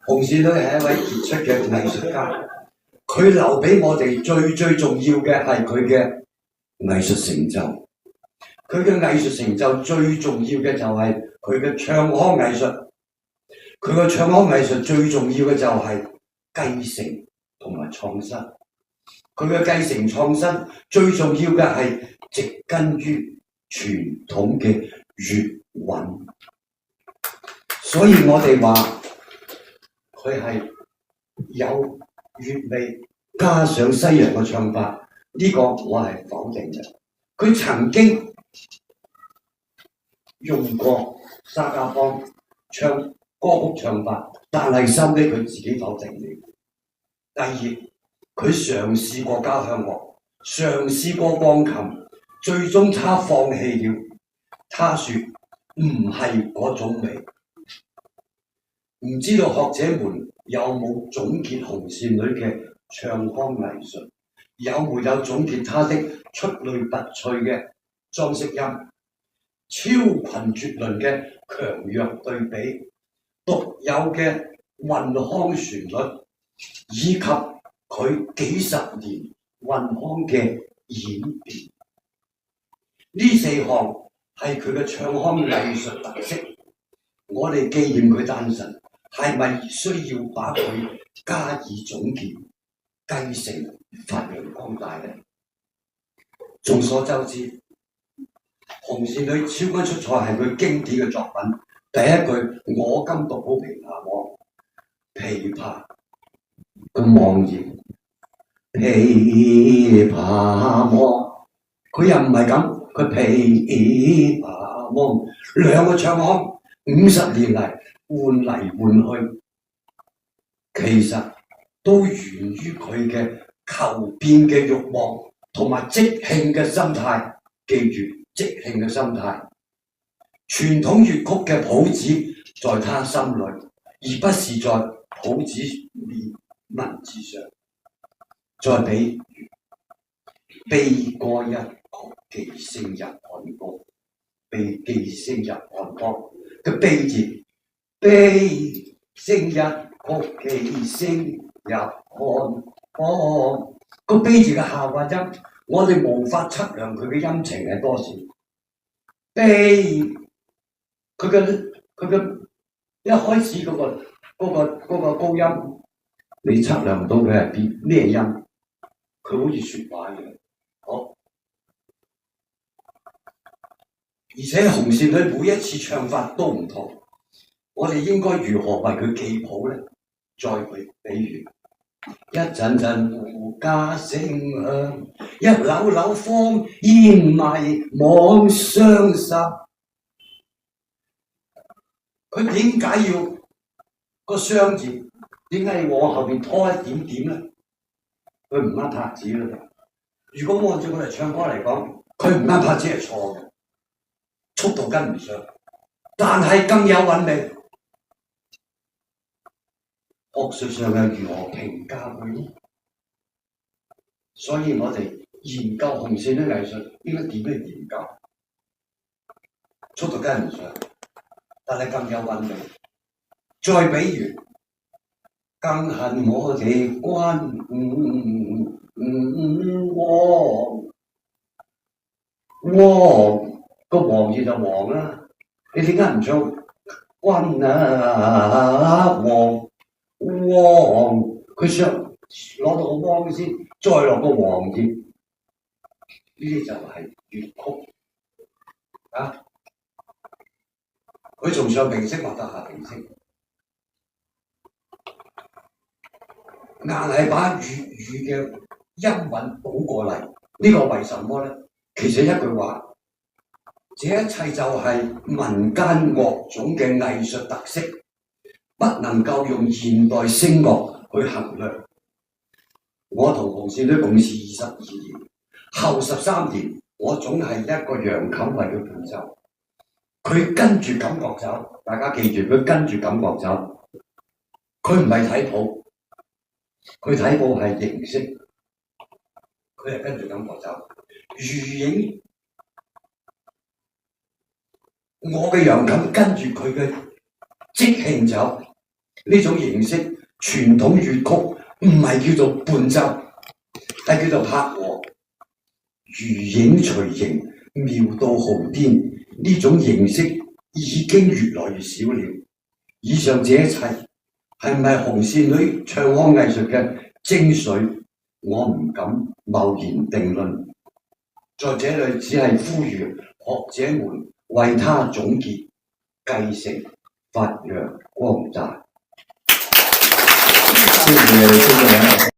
洪善女係一位傑出嘅藝術家，佢留俾我哋最重要嘅係佢嘅藝術成就。佢嘅藝術成就最重要嘅就係佢嘅唱腔藝術。佢嘅唱腔藝術最重要嘅就係繼承同埋創新。佢嘅繼承創新最重要嘅係植根於傳統嘅粵韻。所以我哋話佢係有粵味加上西洋嘅唱法，呢個我係否定嘅。佢曾經用過沙家浜唱歌曲唱法，但係收尾佢自己否定了。第二，佢嘗試過交響樂，嘗試過鋼琴，最終他放棄了。他說唔係嗰種味。唔知道學者們有冇總結紅線女嘅唱腔藝術？有沒有總結她的出類拔萃嘅裝飾音、超群絕倫嘅強弱對比、獨有嘅韻腔旋律，以及佢幾十年韻腔嘅演變？呢四項係佢嘅唱腔藝術特色。我哋紀念佢誕辰，係咪需要把佢加以總結、繼承、發揚光大呢？眾所周知，紅線女超級出彩係佢經典嘅作品。第一句我今讀好琵琶望，琵琶嘅望言，琵琶望，佢又唔係咁，佢琵琶望，兩個唱腔50年嚟換嚟換去，其實都源於佢嘅求變嘅慾望同埋即興嘅心態。記住即興嘅心態。傳統粵曲嘅譜子在他心裏，而不是在譜子文字上。再比如悲歌一曲寄聲入漢歌，寄聲入漢歌嘅悲字，悲聲一曲寄聲入漢歌，個悲字嘅下滑音，我哋無法測量佢嘅音程係多少。悲佢嘅一開始嗰個高音，你測量唔到佢係咩音，佢好似説話一樣。好，而且紅線女每一次唱法都唔同，我哋應該如何為佢記譜呢？再比如一陣陣胡笳聲響，一縷縷芳煙迷網相拾。佢點解要個雙字？點解要往後邊拖一點點呢？佢唔啱拍子啦。如果按照我哋唱歌嚟講，佢唔啱拍子係錯嘅，速度跟唔上，但係更有韻味。學術上又如何評價佢呢？所以我哋研究紅線女藝術應該點樣研究？速度跟唔上，但係更有韻味。再比如，更恨我哋君王個王字就王啦，你點解唔唱君啊王？王佢想攞到個汪先，再落個王字，呢啲就係粵曲啊！佢從上平聲或到下平聲，硬係把粵語嘅音韻倒過嚟，呢個為什麼呢？其實一句話，這一切就係民間樂種嘅藝術特色。不能夠用現代聲樂去衡量。我同紅線女共事22年，後13年我總係一個揚琴為佢伴奏，佢跟住感覺走。大家記住，佢跟住感覺走，佢唔係睇譜，佢睇譜係形式，佢係跟住感覺走。餘影，我嘅揚琴跟住佢嘅即興走呢種形式，傳統粵曲唔係叫做伴奏，係叫做拍和。如影隨形，妙到浩癲，呢種形式已經越來越少了。以上這一切係唔係紅線女唱腔藝術嘅精髓？我唔敢貿然定論，在這裏只係呼籲學者們為他總結、繼承、發揚光大。謝謝。